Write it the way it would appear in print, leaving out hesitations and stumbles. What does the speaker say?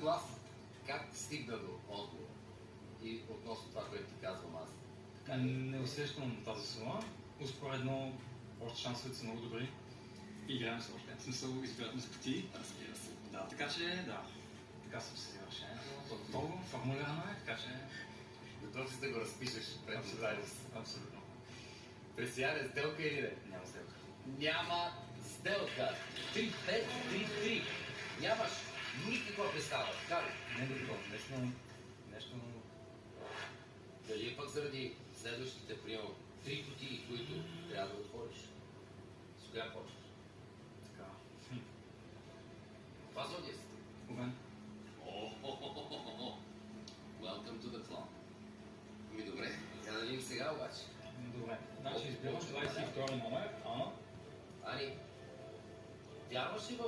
клас. Как стигна до отговор? И относно това, което ти казвам аз. Не усещам тази сума. Успоредно, още шансовете са много добри. Играем се още. В смисъл, избират с кутии. Разбира се. Да, така че, да. Така съм си взел решението. Готово, формулирано е, така че... Готов си да го разпишеш пред нотариус. Абсолютно. Пресияне, сделка или не? Няма сделка. Няма сделка. 3-5, 3-3. Нямаш никаква представа, така ли? Не да такова, нещо... Дали е пък заради следващите, примерно, 3 кутии, които трябва да отвориш? С коя почваш? Така. Това зодия си. Овен. Welcome to the club. Ми добре, я да видим сега обаче. Добре. Значи избираш 22 номер, Ана. Ани, вярваш ли в